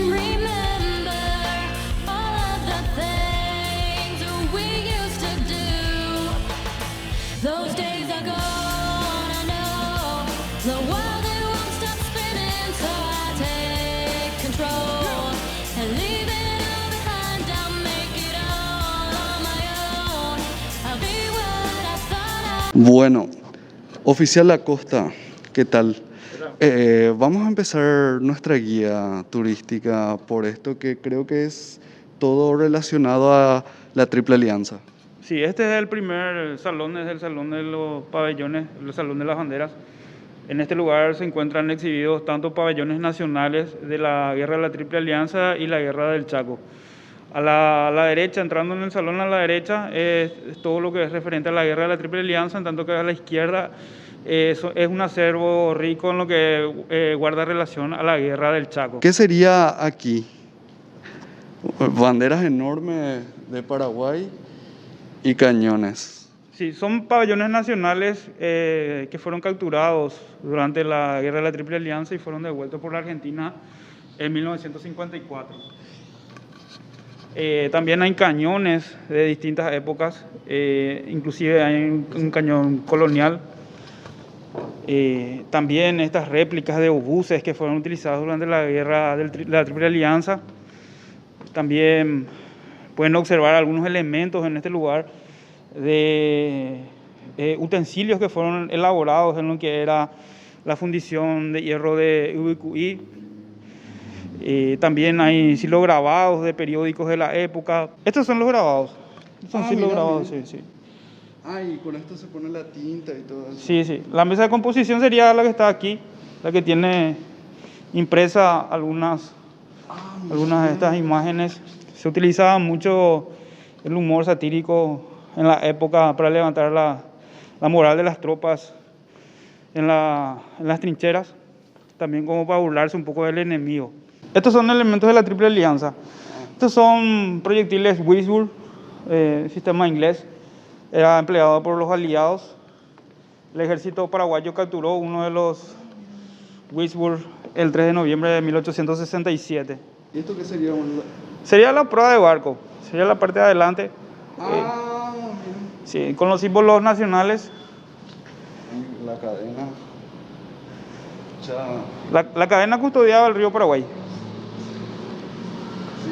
can remember all of the things we used to do. Those days are gone, I know. The world it won't stop spinning, so I take control and leave it all behind. I'll make it all on my own. I'll be what I thought I... Bueno, oficial Acosta, ¿qué tal? Vamos a empezar nuestra guía turística por esto que creo que es todo relacionado a la Triple Alianza. Sí, este es el primer salón, es el salón de los pabellones, el salón de las banderas. En este lugar se encuentran exhibidos tanto pabellones nacionales de la Guerra de la Triple Alianza y la Guerra del Chaco. A la derecha, entrando en el salón a la derecha, es todo lo que es referente a la Guerra de la Triple Alianza, en tanto que a la izquierda es un acervo rico en lo que guarda relación a la Guerra del Chaco. ¿Qué sería aquí? Banderas enormes de Paraguay y cañones. Sí, son pabellones nacionales que fueron capturados durante la Guerra de la Triple Alianza y fueron devueltos por la Argentina en 1954. También hay cañones de distintas épocas, inclusive hay un cañón colonial. También estas réplicas de obuses que fueron utilizados durante la Guerra de la Triple Alianza. También pueden observar algunos elementos en este lugar de utensilios que fueron elaborados en lo que era la fundición de hierro de Ubicuí. También hay silograbados de periódicos de la época. Estos son los grabados. Son silograbados, sí, sí. Ah, y con esto se pone la tinta y todo eso. Sí, sí. La mesa de composición sería la que está aquí, la que tiene impresa algunas de estas imágenes. Se utilizaba mucho el humor satírico en la época para levantar la moral de las tropas en las trincheras, también como para burlarse un poco del enemigo. Estos son elementos de la Triple Alianza. Estos son proyectiles Weisburg, sistema inglés. Era empleado por los aliados. El ejército paraguayo capturó uno de los Weisburg el 3 de noviembre de 1867. ¿Y esto qué sería? Sería la proa de barco, sería la parte de adelante. Sí, con los símbolos nacionales. La cadena. La cadena custodiaba el río Paraguay. Sí,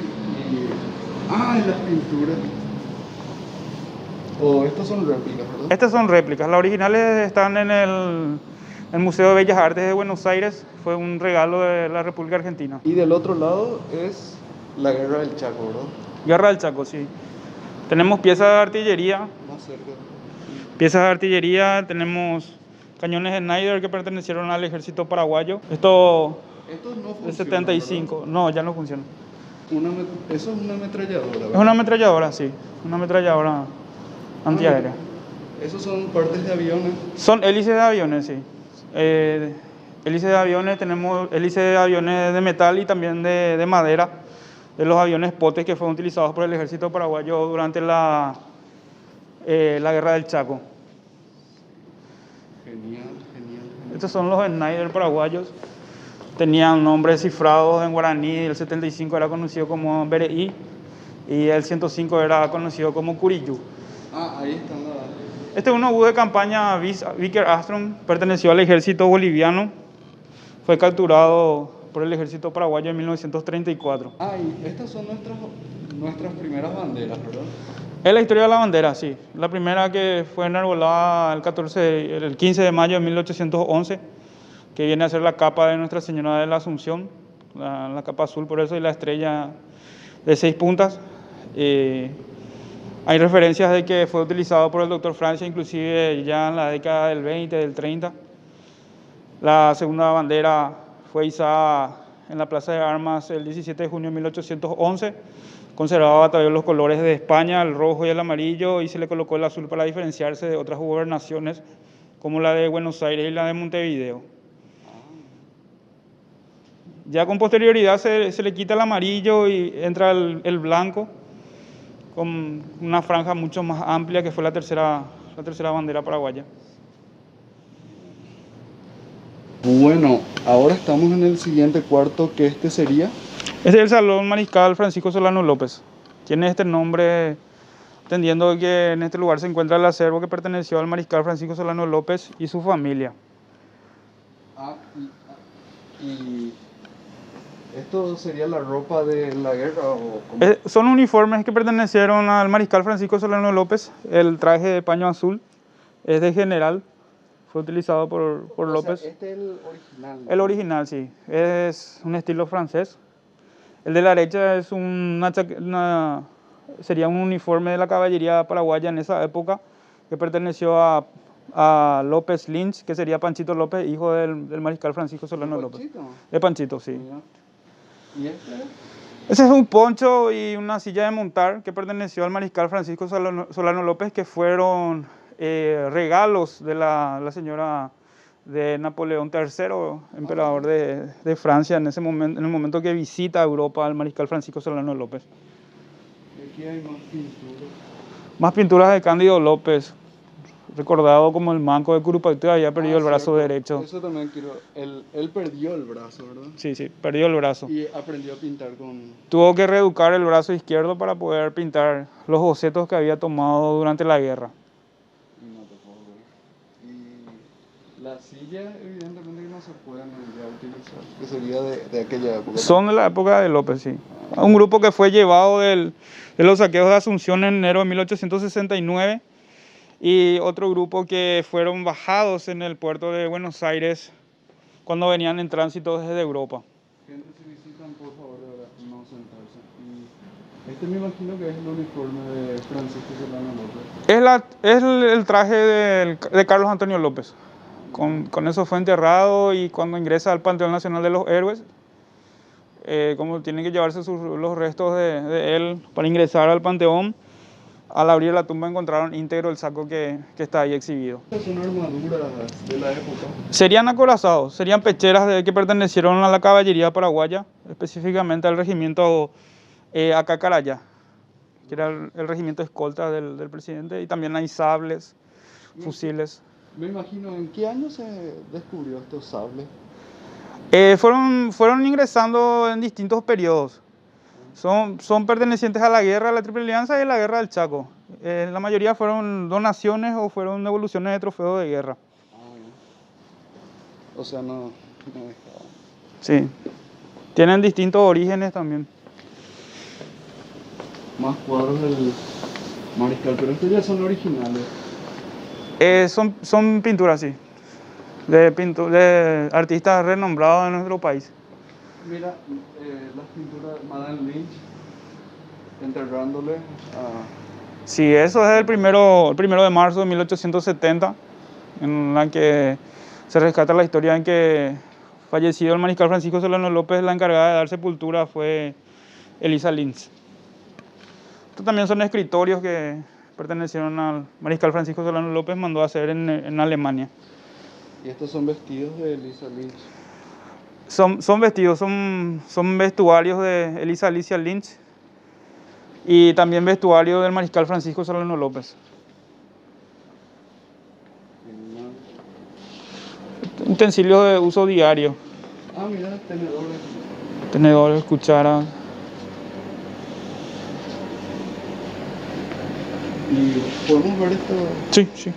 y las pinturas. Estos son réplicas, ¿verdad? Estas son réplicas. Las originales están en el Museo de Bellas Artes de Buenos Aires. Fue un regalo de la República Argentina. Y del otro lado es la Guerra del Chaco, ¿verdad? Guerra del Chaco, sí. Tenemos piezas de artillería. Más cerca. Piezas de artillería, tenemos cañones Snyder que pertenecieron al ejército paraguayo. Esto no funciona, de 75. ¿Verdad? No, ya no funciona. Eso es una ametralladora, ¿verdad? Es una ametralladora, sí. Una ametralladora antiaérea. ¿Esos son partes de aviones? Son hélices de aviones, sí. Hélices de aviones, tenemos hélices de aviones de metal y también de madera, de los aviones potes que fueron utilizados por el ejército paraguayo durante la Guerra del Chaco. Genial. Estos son los Snyder paraguayos. Tenían nombres cifrados en guaraní. El 75 era conocido como Bereí y el 105 era conocido como Curiyú. Ahí están Este es un obús de campaña Vicker Armstrong, perteneció al ejército boliviano. Fue capturado por el ejército paraguayo en 1934. Y estas son nuestras primeras banderas, ¿verdad? Es la historia de la bandera, sí. La primera que fue enarbolada el 15 de mayo de 1811, que viene a ser la capa de Nuestra Señora de la Asunción, la capa azul por eso, y la estrella de 6 puntas. Hay referencias de que fue utilizado por el doctor Francia, inclusive ya en la década del 20, del 30. La segunda bandera fue izada en la Plaza de Armas el 17 de junio de 1811. Conservaba todavía los colores de España, el rojo y el amarillo, y se le colocó el azul para diferenciarse de otras gobernaciones, como la de Buenos Aires y la de Montevideo. Ya con posterioridad se le quita el amarillo y entra el blanco, con una franja mucho más amplia, que fue la tercera bandera paraguaya. Bueno, ahora estamos en el siguiente cuarto, que sería Este es el Salón Mariscal Francisco Solano López. Tiene este nombre entendiendo que en este lugar se encuentra el acervo que perteneció al Mariscal Francisco Solano López y su familia. Y esto sería la ropa de la guerra o cómo? Son uniformes que pertenecieron al Mariscal Francisco Solano López. El traje de paño azul es de general, fue utilizado por O sea, López. este es el original. El original, sí, es un estilo francés. El de la derecha es sería un uniforme de la caballería paraguaya en esa época que perteneció a López Lynch, que sería Panchito López, hijo del Mariscal Francisco Solano López. ¿Panchito? De Panchito, sí. Mira. ¿Y este? Ese es un poncho y una silla de montar que perteneció al Mariscal Francisco Solano López, que fueron regalos de la señora de Napoleón III, emperador de Francia, en el momento que visita Europa al Mariscal Francisco Solano López. Y aquí hay más pinturas. Más pinturas de Cándido López, recordado como el manco de Curupayté, había perdido el brazo Cierto. derecho. Eso también quiero. Él perdió el brazo, ¿verdad? Sí, perdió el brazo. Y aprendió a pintar con. Tuvo que reeducar el brazo izquierdo para poder pintar los bocetos que había tomado durante la guerra. No te puedo ver. Y la silla, evidentemente que no se pueden ya utilizar, que sería de aquella época. Son de la época de López, sí. Un grupo que fue llevado de los saqueos de Asunción en enero de 1869 y otro grupo que fueron bajados en el puerto de Buenos Aires cuando venían en tránsito desde Europa. Gente, si visitan, por favor, de verdad, no sentarse. Y este me imagino que es el uniforme de Francisco Solano López. Es el traje de Carlos Antonio López. Con eso fue enterrado y cuando ingresa al Panteón Nacional de los Héroes, como tienen que llevarse los restos de él para ingresar al Panteón, al abrir la tumba encontraron íntegro el saco que está ahí exhibido. Estas son armaduras de la época. Serían acorazados, serían pecheras que pertenecieron a la caballería paraguaya, específicamente al regimiento Acacaraya, que era el regimiento escolta del presidente, y también hay sables, fusiles. Me imagino, ¿en qué año se descubrió estos sables? Fueron ingresando en distintos periodos. Son pertenecientes a la guerra de la Triple Alianza y a la guerra del Chaco. La mayoría fueron donaciones o fueron devoluciones de trofeos de guerra. O sea, no estaba. Sí. Tienen distintos orígenes también. Más cuadros del Mariscal, pero estos ya son originales. Son pinturas, sí. De artistas renombrados de nuestro país. Mira, las pinturas de Madame Lynch enterrándole a... Sí, eso es el primero de marzo de 1870, en la que se rescata la historia en que, fallecido el Mariscal Francisco Solano López, la encargada de dar sepultura fue Elisa Lynch. Estos también son escritorios que pertenecieron al Mariscal Francisco Solano López, mandó a hacer en Alemania. Y estos son vestidos de Elisa Lynch. Son vestidos, son vestuarios de Elisa Alicia Lynch y también vestuario del Mariscal Francisco Solano López. Utensilios de uso diario. Mira, tenedores. Tenedores, cucharas. ¿Y podemos ver esto? Sí.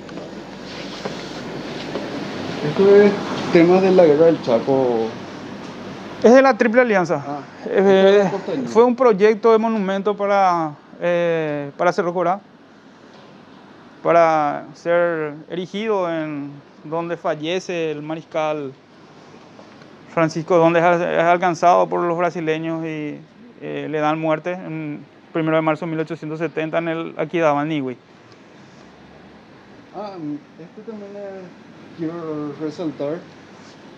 Esto es temas de la guerra del Chaco. Es de la Triple Alianza. Costeño. Fue un proyecto de monumento para Cerro Corá, para ser erigido en donde fallece el Mariscal Francisco, donde es alcanzado por los brasileños y le dan muerte en 1 de marzo de 1870 en el Aquidauana-Nigüey. Este también quiero resaltar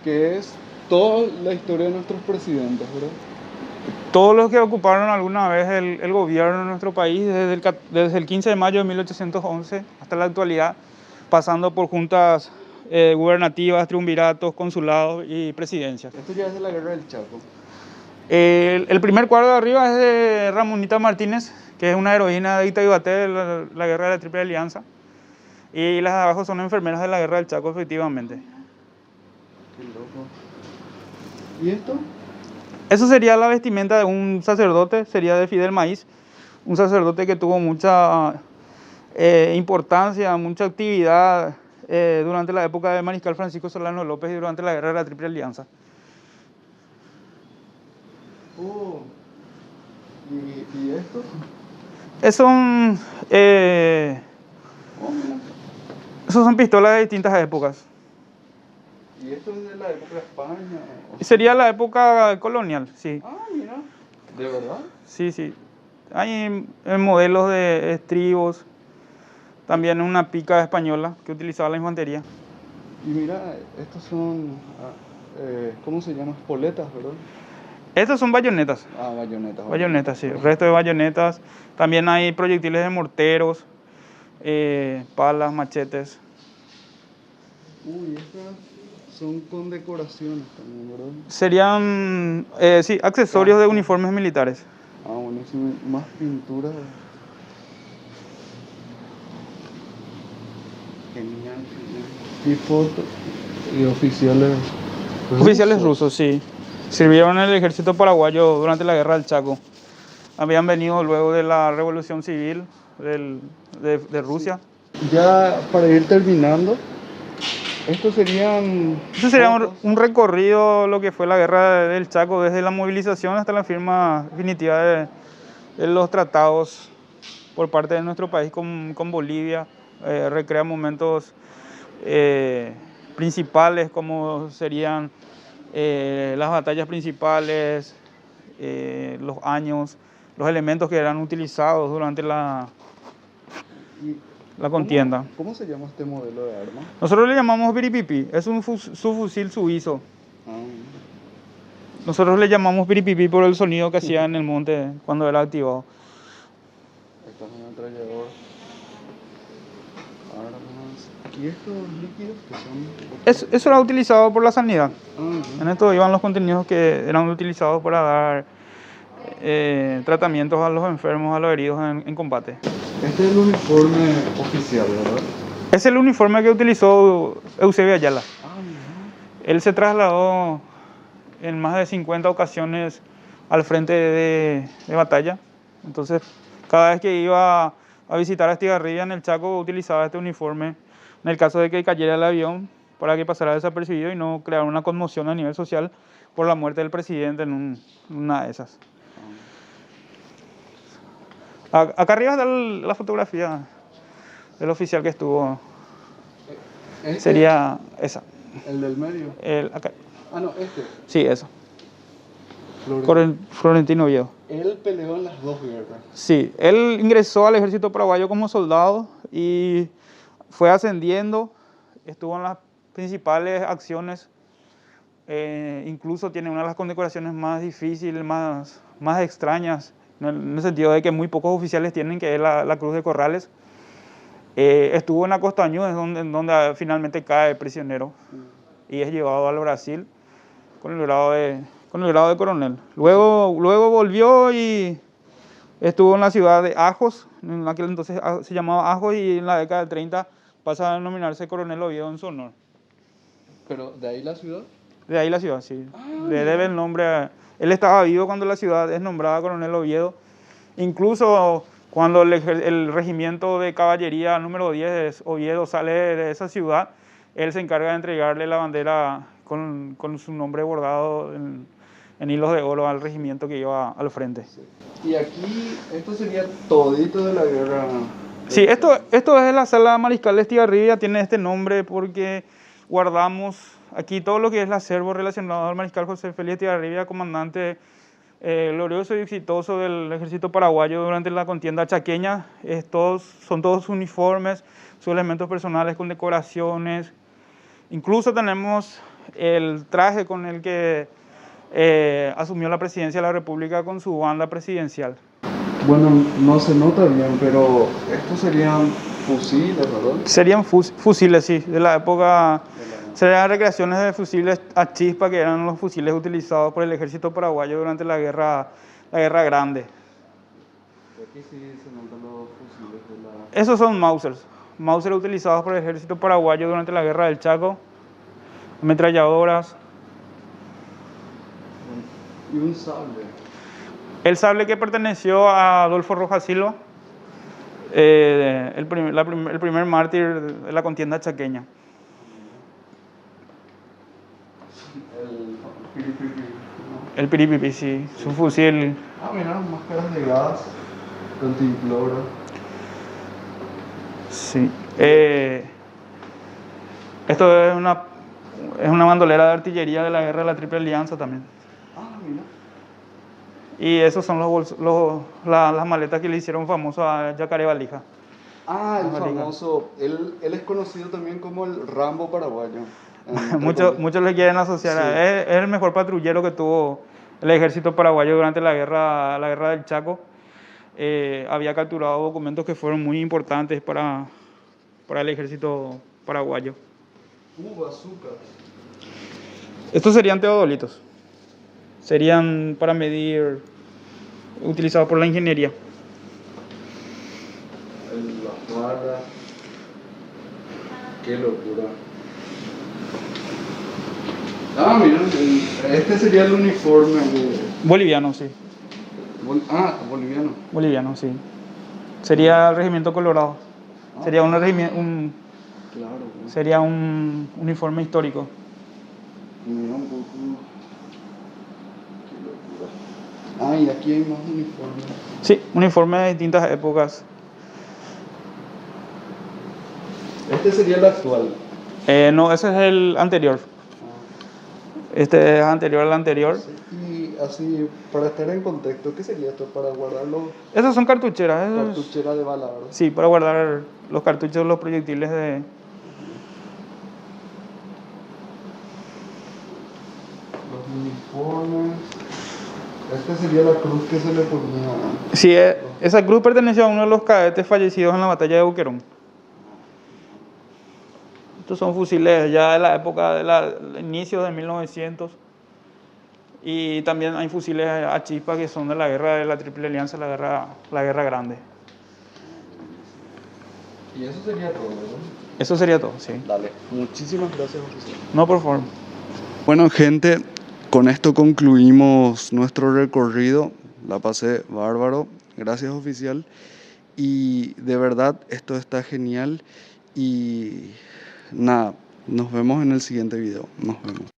que es toda la historia de nuestros presidentes, ¿verdad? Todos los que ocuparon alguna vez el gobierno de nuestro país, desde el 15 de mayo de 1811 hasta la actualidad, pasando por juntas gubernativas, triunviratos, consulados y presidencias. Esto ya es de la guerra del Chaco. El primer cuadro de arriba es de Ramonita Martínez, que es una heroína de Itaibaté de la guerra de la Triple Alianza. Y las de abajo son enfermeras de la guerra del Chaco, efectivamente. Qué loco. ¿Y esto? Eso sería la vestimenta de un sacerdote, sería de Fidel Maíz, un sacerdote que tuvo mucha importancia, mucha actividad durante la época del mariscal Francisco Solano López y durante la guerra de la Triple Alianza. ¿Y esto? Son, esos son pistolas de distintas épocas. ¿Y esto es de la época de España? Sería la época colonial, sí. Ah, mira. ¿De verdad? Sí, sí. Hay modelos de estribos, también una pica española que utilizaba la infantería. Y mira, estos son, ¿cómo se llaman? Poletas, ¿verdad? Estas son bayonetas. Ah, bayonetas. Bayonetas, sí. El resto de bayonetas. También hay proyectiles de morteros, palas, machetes. Uy, estas son condecoraciones también, ¿verdad? Serían, sí, accesorios de uniformes militares. Ah, buenísimo. Más pintura. Genial, genial. Y fotos y oficiales rusos. Oficiales rusos, sí. Sirvieron en el ejército paraguayo durante la guerra del Chaco. Habían venido luego de la revolución civil de Rusia. Ya para ir terminando, estos serían... Eso sería fotos. un recorrido, lo que fue la guerra del Chaco, desde la movilización hasta la firma definitiva de los tratados por parte de nuestro país con Bolivia. Recrea momentos principales como serían las batallas principales, los años, los elementos que eran utilizados durante la contienda. ¿Cómo se llama este modelo de arma? Nosotros le llamamos biripipi, es un subfusil suizo. Ah, Nosotros le llamamos biripipi por el sonido que hacía en el monte cuando era activado. esto es un ametrallador. Armas. ¿Y estos líquidos que son? Eso era utilizado por la sanidad. Ah, En esto iban los contenidos que eran utilizados para dar tratamientos a los enfermos, a los heridos en combate. Este es el uniforme oficial, ¿verdad? Es el uniforme que utilizó Eusebio Ayala. Ah, mira. Él se trasladó en más de 50 ocasiones al frente de batalla. Entonces, cada vez que iba a visitar a Estigarribia en el Chaco, utilizaba este uniforme en el caso de que cayera el avión para que pasara desapercibido y no crear una conmoción a nivel social por la muerte del presidente en una de esas. Acá arriba está la fotografía del oficial que estuvo. Este, Sería esa. el del medio. Acá. Ah, no, este. Sí, eso. Florentino. Florentino Viejo. Él peleó en las dos guerras. Sí, él ingresó al ejército paraguayo como soldado y fue ascendiendo, estuvo en las principales acciones, incluso tiene una de las condecoraciones más difíciles, más extrañas, en el sentido de que muy pocos oficiales tienen, que es la Cruz de Corrales. Estuvo en la Costa Ñu, en donde finalmente cae prisionero y es llevado al Brasil con el grado de coronel. Luego volvió y estuvo en la ciudad de Ajos, en aquel entonces se llamaba Ajos, y en la década del 30 pasa a denominarse Coronel Oviedo en su honor. ¿Pero de ahí la ciudad? De ahí la ciudad, sí. Le debe el nombre. Él estaba vivo cuando la ciudad es nombrada Coronel Oviedo. Incluso cuando el regimiento de caballería número 10 Oviedo sale de esa ciudad, él se encarga de entregarle la bandera con su nombre bordado en hilos de oro al regimiento que iba al frente. Sí. Y aquí, esto sería todito de la guerra. Sí, esto es la sala Mariscal de Estigarribia, tiene este nombre porque guardamos aquí todo lo que es el acervo relacionado al Mariscal José Félix Estigarribia, comandante glorioso y exitoso del ejército paraguayo durante la contienda chaqueña. Son todos uniformes, sus elementos personales con decoraciones. Incluso tenemos el traje con el que asumió la presidencia de la República con su banda presidencial. Bueno, no se nota bien, pero estos serían fusiles, ¿verdad? Serían fusiles, sí, de la época. Serían recreaciones de fusiles a chispa, que eran los fusiles utilizados por el ejército paraguayo durante la guerra grande. Aquí sí se notan los fusiles de la... Esos son Mausers utilizados por el ejército paraguayo durante la guerra del Chaco, ametralladoras. Y un sable. El sable que perteneció a Adolfo Rojas Silva, el primer mártir de la contienda chaqueña. El piripipi, ¿no? El Piripipi, sí, su fusil. Ah, mira, máscaras de gas, cantimplora. Sí. Esto es una bandolera de artillería de la guerra de la Triple Alianza también. Ah, mira. Y esos son las maletas que le hicieron famoso a Yacaré Valija. Ah, el Las valijas. famoso. Él es conocido también como el Rambo paraguayo. Muchos le quieren asociar. Sí. Es el mejor patrullero que tuvo el ejército paraguayo durante la guerra del Chaco. Había capturado documentos que fueron muy importantes para el ejército paraguayo. Azúcar. Estos serían teodolitos. Serían para medir, utilizados por la ingeniería. Las balas. Qué locura. Ah, mira, este sería el uniforme Boliviano, sí. Boliviano. Boliviano, sí. Sería el Regimiento Colorado. Sería Claro. sería un uniforme histórico. Mira un poco. Qué locura. Ah, y aquí hay más uniformes. Sí, uniformes de distintas épocas. Este sería el actual. No, ese es el anterior. Este es anterior al anterior. Sí, y así, para estar en contexto, ¿qué sería esto? Para guardarlo, Esas son cartucheras. cartuchera de bala, ¿verdad? Sí, para guardar los cartuchos, los proyectiles de... Los uniformes. Esta sería la cruz que se le ponía. Sí, esa cruz perteneció a uno de los cadetes fallecidos en la batalla de Boquerón. Estos son fusiles ya de la época del inicio de 1900. Y también hay fusiles a chispa que son de la guerra de la Triple Alianza, la guerra grande. Y eso sería todo, ¿verdad? Eso sería todo, sí. Dale. Muchísimas gracias, oficial. No, por favor. Bueno, gente, con esto concluimos nuestro recorrido. La pasé bárbaro. Gracias, oficial. Y de verdad, esto está genial. Y nada, nos vemos en el siguiente video. Nos vemos.